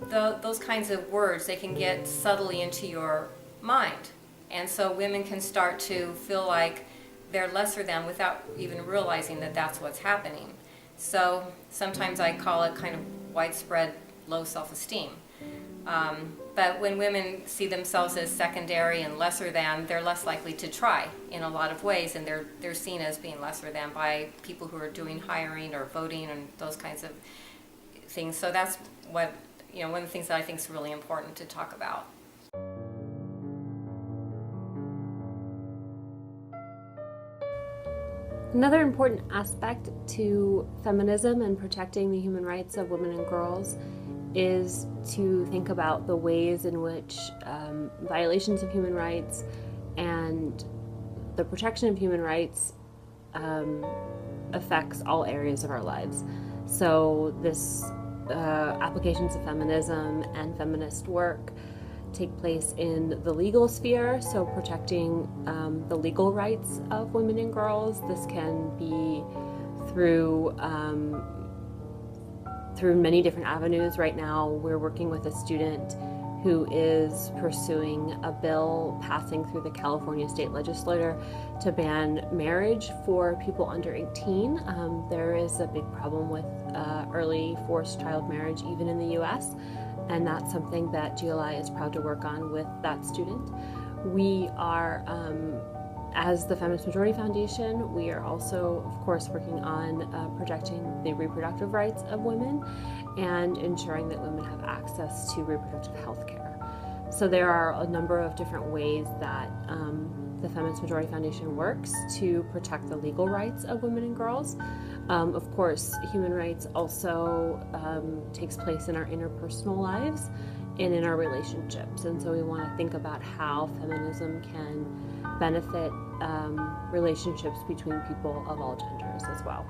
those kinds of words, they can get subtly into your mind. And so women can start to feel like they're lesser than without even realizing that that's what's happening. So sometimes I call it kind of widespread low self-esteem. But when women see themselves as secondary and lesser than, they're less likely to try in a lot of ways, and they're seen as being lesser than by people who are doing hiring or voting and those kinds of things. So that's what, one of the things that I think is really important to talk about. Another important aspect to feminism and protecting the human rights of women and girls is to think about the ways in which violations of human rights and the protection of human rights affects all areas of our lives. So this applications of feminism and feminist work take place in the legal sphere, so protecting the legal rights of women and girls. This can be through many different avenues. Right now, we're working with a student who is pursuing a bill passing through the California State Legislature to ban marriage for people under 18. There is a big problem with early forced child marriage, even in the U.S., and that's something that GLI is proud to work on with that student. We are, as the Feminist Majority Foundation, we are also, of course, working on protecting the reproductive rights of women and ensuring that women have access to reproductive health care. So there are a number of different ways that the Feminist Majority Foundation works to protect the legal rights of women and girls. Of course, human rights also takes place in our interpersonal lives and in our relationships. And so we want to think about how feminism can benefit relationships between people of all genders as well.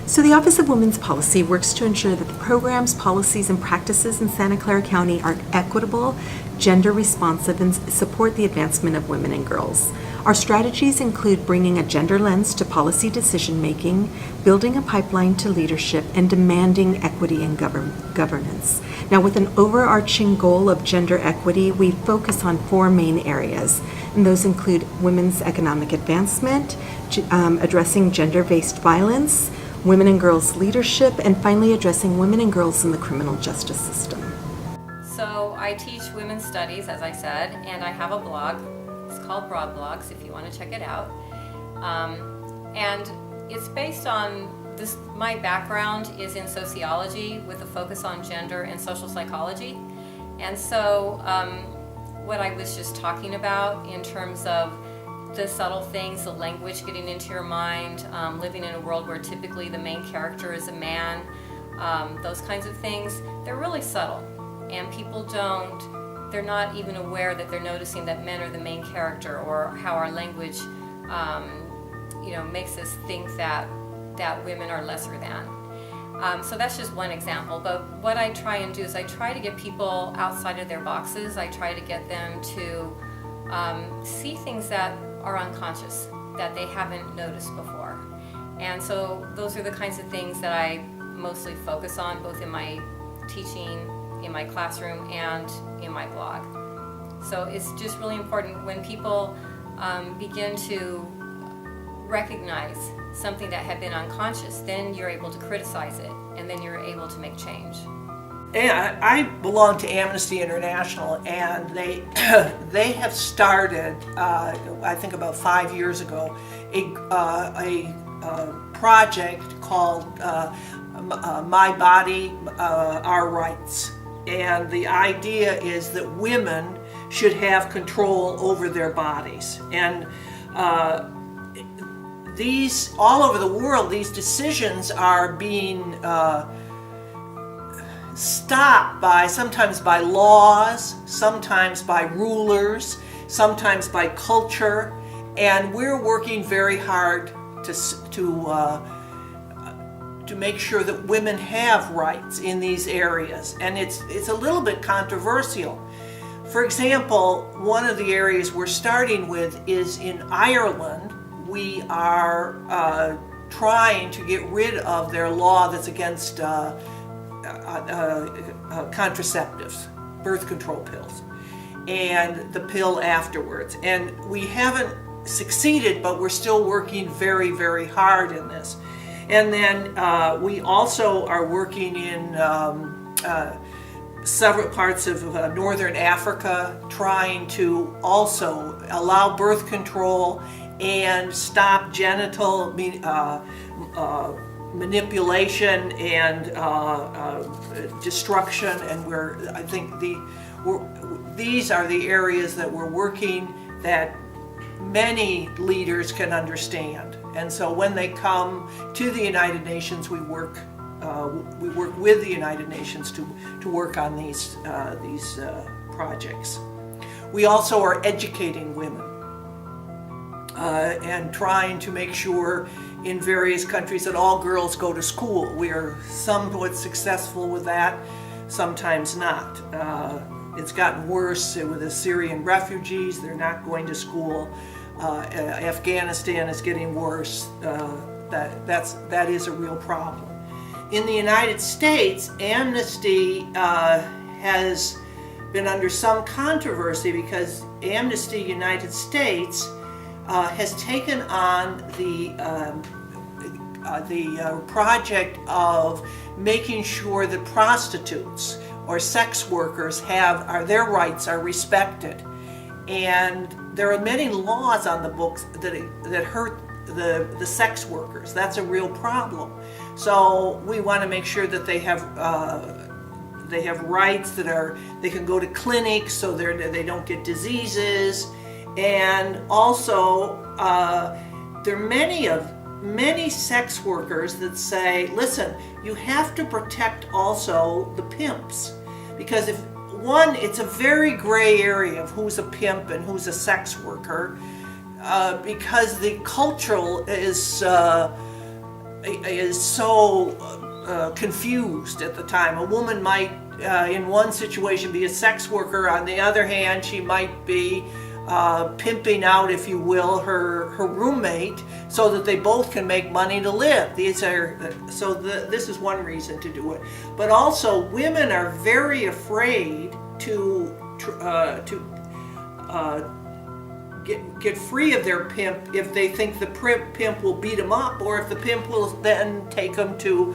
So the Office of Women's Policy works to ensure that the programs, policies, and practices in Santa Clara County are equitable, gender responsive, and support the advancement of women and girls. Our strategies include bringing a gender lens to policy decision-making, building a pipeline to leadership, and demanding equity in governance. Now, with an overarching goal of gender equity, we focus on 4 main areas, and those include women's economic advancement, addressing gender-based violence, women and girls leadership, and finally addressing women and girls in the criminal justice system. So I teach women's studies, as I said, and I have a blog. It's called Broad Blogs, if you want to check it out. And it's based on this. My background is in sociology with a focus on gender and social psychology. And so what I was just talking about in terms of the subtle things, the language getting into your mind, living in a world where typically the main character is a man, those kinds of things, they're really subtle. And people they're not even aware that they're noticing that men are the main character, or how our language, makes us think that women are lesser than. So that's just one example. But what I try and do is I try to get people outside of their boxes. I try to get them to see things that are unconscious, that they haven't noticed before. And so those are the kinds of things that I mostly focus on, both in my teaching, in my classroom, and in my blog. So it's just really important when people begin to recognize something that had been unconscious, then you're able to criticize it, and then you're able to make change. And I belong to Amnesty International, and they have started, I think about 5 years ago, a project called My Body, Our Rights. And the idea is that women should have control over their bodies. And these, all over the world, these decisions are being stopped by, sometimes by laws, sometimes by rulers, sometimes by culture. And we're working very hard to to make sure that women have rights in these areas. And it's a little bit controversial. For example, one of the areas we're starting with is in Ireland. We are trying to get rid of their law that's against contraceptives, birth control pills, and the pill afterwards. And we haven't succeeded, but we're still working very, very hard in this. And then we also are working in several parts of northern Africa, trying to also allow birth control and stop genital manipulation and destruction. And I think these are the areas that we're working that many leaders can understand. And so when they come to the United Nations, we work with the United Nations to work on these projects. We also are educating women and trying to make sure in various countries that all girls go to school. We are somewhat successful with that, sometimes not. It's gotten worse with the Syrian refugees. They're not going to school. Afghanistan is getting worse. That is a real problem. In the United States, Amnesty has been under some controversy because Amnesty United States has taken on the project of making sure that prostitutes or sex workers their rights are respected. And there are many laws on the books that hurt the sex workers. That's a real problem. So we want to make sure that they have rights they can go to clinics so they don't get diseases. And also there are many sex workers that say, listen, you have to protect also the pimps, because it's a very gray area of who's a pimp and who's a sex worker, because the cultural is so confused at the time. A woman might, in one situation, be a sex worker. On the other hand, she might be pimping out, if you will, her roommate, so that they both can make money to live. This is one reason to do it. But also, women are very afraid to get free of their pimp if they think the pimp will beat them up, or if the pimp will then take them to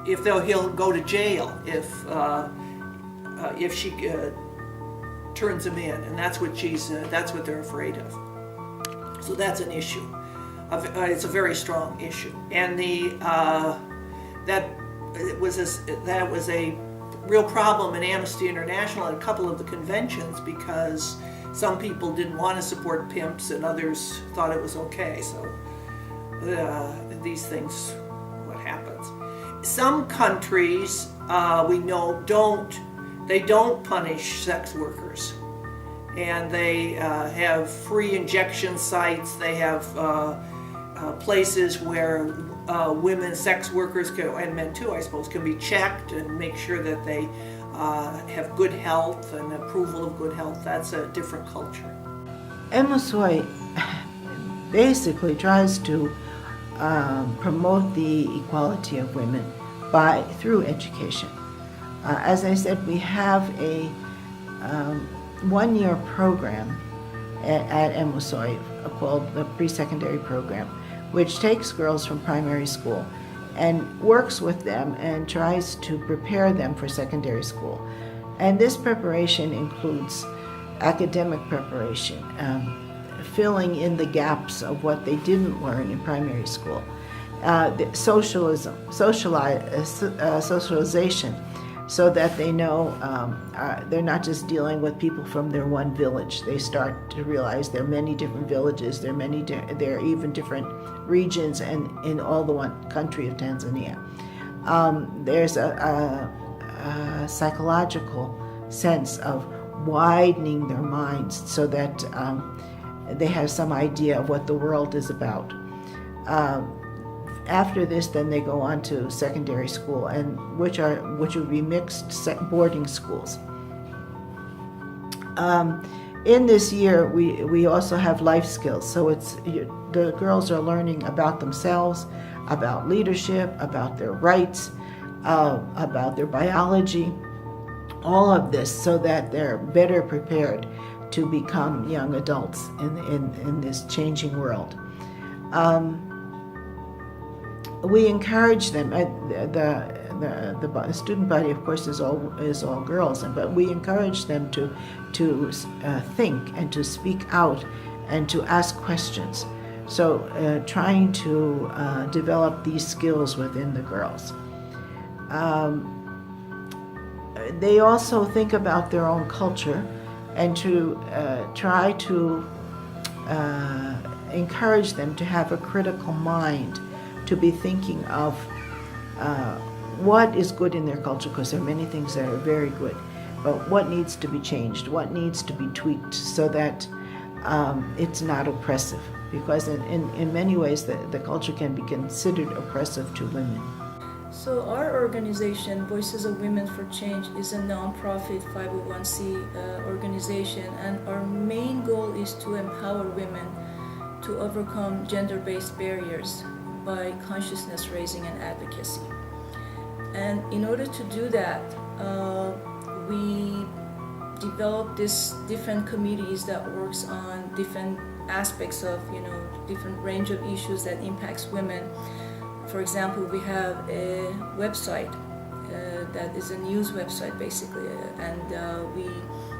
he'll go to jail if she turns him in, and that's what they're afraid of. So that's an issue. It's a very strong issue, and that was a real problem in Amnesty International at a couple of the conventions, because some people didn't want to support pimps and others thought it was okay. So these things, what happens. Some countries we know don't punish sex workers, and they have free injection sites. They have places where women sex workers and men too, I suppose, can be checked and make sure that they have good health and approval of good health. That's a different culture. MSOI basically tries to promote the equality of women through education. As I said, we have a one-year program at MSOI called the pre-secondary program, which takes girls from primary school and works with them and tries to prepare them for secondary school. And this preparation includes academic preparation, filling in the gaps of what they didn't learn in primary school, socialization, so that they know they're not just dealing with people from their one village. They start to realize there are many different villages, there are even different regions in all the one country of Tanzania. There's a psychological sense of widening their minds so that they have some idea of what the world is about. after this, then they go on to secondary school, and which would be mixed boarding schools. In this year, we also have life skills. So the girls are learning about themselves, about leadership, about their rights, about their biology, all of this, so that they're better prepared to become young adults in this changing world. We encourage them. The student body, of course, is all girls, but we encourage them to think and to speak out and to ask questions. So trying to develop these skills within the girls. They also think about their own culture and to try to encourage them to have a critical mind, to be thinking of what is good in their culture, because there are many things that are very good, but what needs to be changed, what needs to be tweaked so that it's not oppressive, because in many ways the culture can be considered oppressive to women. So our organization, Voices of Women for Change, is a nonprofit 501c organization, and our main goal is to empower women to overcome gender-based barriers by consciousness raising and advocacy. And in order to do that, we developed this different committees that works on different aspects of, different range of issues that impacts women. For example, we have a website that is a news website basically, and we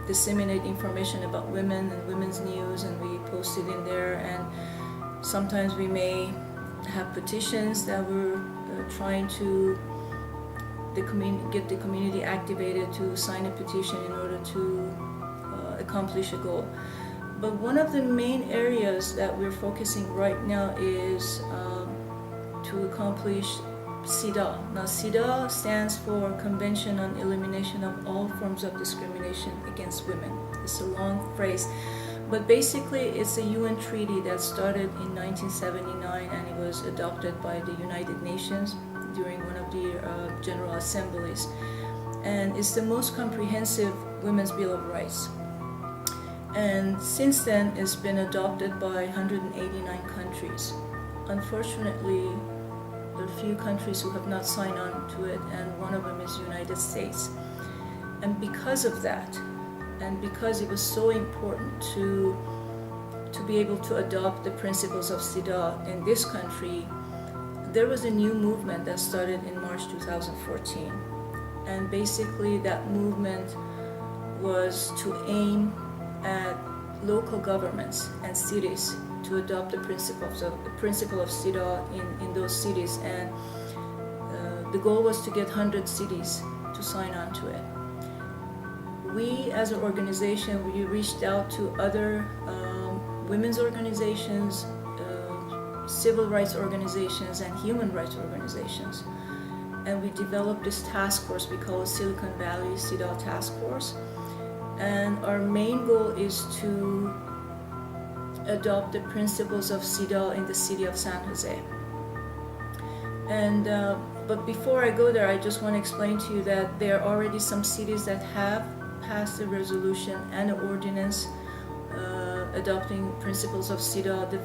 disseminate information about women and women's news, and we post it in there. And sometimes we may have petitions that we're trying to get the community activated to sign a petition in order to accomplish a goal. But one of the main areas that we're focusing right now is to accomplish CEDAW. Now, CEDAW stands for Convention on Elimination of All Forms of Discrimination Against Women. It's a long phrase, but basically it's a UN treaty that started in 1979, and it was adopted by the United Nations during one of the General Assemblies. And it's the most comprehensive women's Bill of Rights. And since then, it's been adopted by 189 countries. Unfortunately, there are few countries who have not signed on to it, and one of them is the United States. And because of that, and because it was so important to be able to adopt the principles of CEDAW in this country, there was a new movement that started in March 2014. And basically that movement was to aim at local governments and cities to adopt the principle of CEDAW in those cities, and the goal was to get 100 cities to sign on to it. We as an organization, we reached out to other women's organizations, civil rights organizations, and human rights organizations, and we developed this task force we call Silicon Valley CEDAW Task Force. And our main goal is to adopt the principles of CEDAW in the city of San Jose. And but before I go there, I just want to explain to you that there are already some cities that have passed a resolution and an ordinance adopting principles of CEDAW. The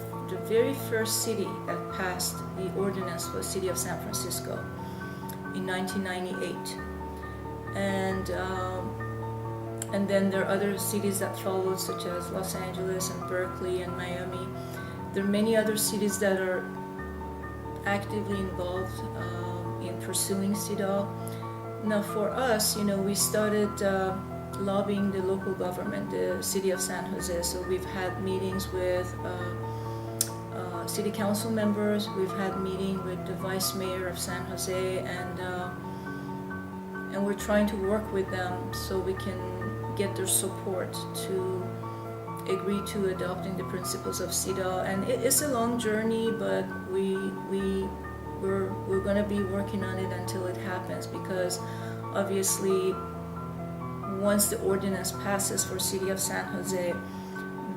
very first city that passed the ordinance was the city of San Francisco in 1998. And then there are other cities that followed, such as Los Angeles and Berkeley and Miami. There are many other cities that are actively involved in pursuing CEDAW. Now for us, we started lobbying the local government, the city of San Jose. So we've had meetings with city council members, we've had meeting with the vice mayor of San Jose, and we're trying to work with them so we can get their support to agree to adopting the principles of CEDAW. And it's a long journey, but we're going to be working on it until it happens, because obviously once the ordinance passes for city of San Jose,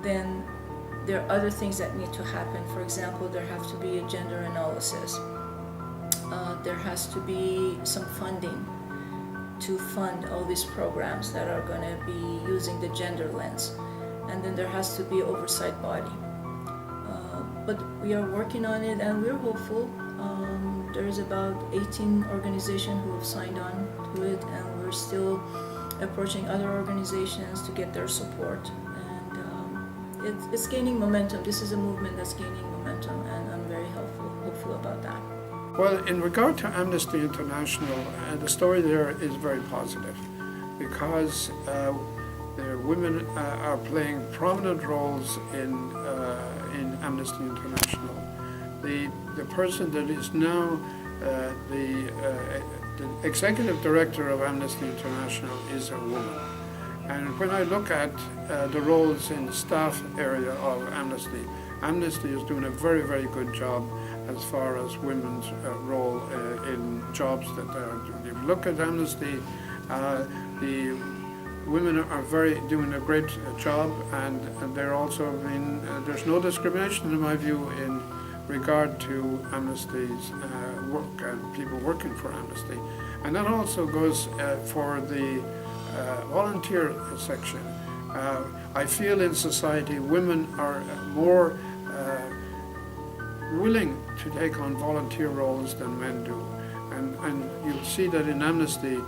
then there are other things that need to happen. For example, there have to be a gender analysis. there has to be some funding to fund all these programs that are going to be using the gender lens. And then there has to be an oversight body. But we are working on it and we're hopeful. There's about 18 organizations who have signed on to it, and we're still approaching other organizations to get their support. And it's gaining momentum. This is a movement that's gaining momentum, and I'm very hopeful about that. Well, in regard to Amnesty International, the story there is very positive because the women are playing prominent roles in Amnesty International. The person that is now the executive director of Amnesty International is a woman. And when I look at the roles in the staff area of Amnesty, Amnesty is doing a very, very good job as far as women's role in jobs that they're doing. If you look at Amnesty, the women are doing a great job, and they're also there's no discrimination in my view in regard to Amnesty's work and people working for Amnesty. And that also goes for the volunteer section. I feel in society women are more willing to take on volunteer roles than men do. And you'll see that in Amnesty,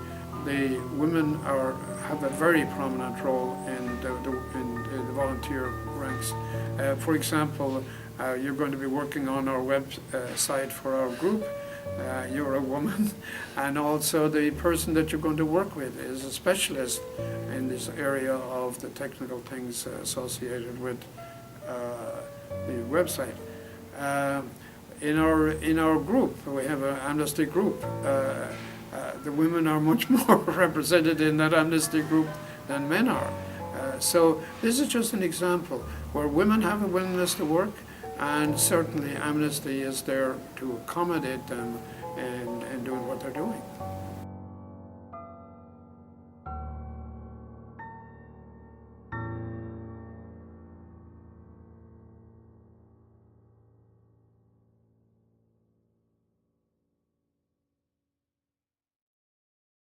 the women have a very prominent role in the volunteer ranks. For example, you're going to be working on our website for our group. You're a woman, and also the person that you're going to work with is a specialist in this area of the technical things associated with the website. In our group, we have an Amnesty group. The women are much more represented in that Amnesty group than men are. So this is just an example where women have a willingness to work, and certainly Amnesty is there to accommodate them in doing what they're doing.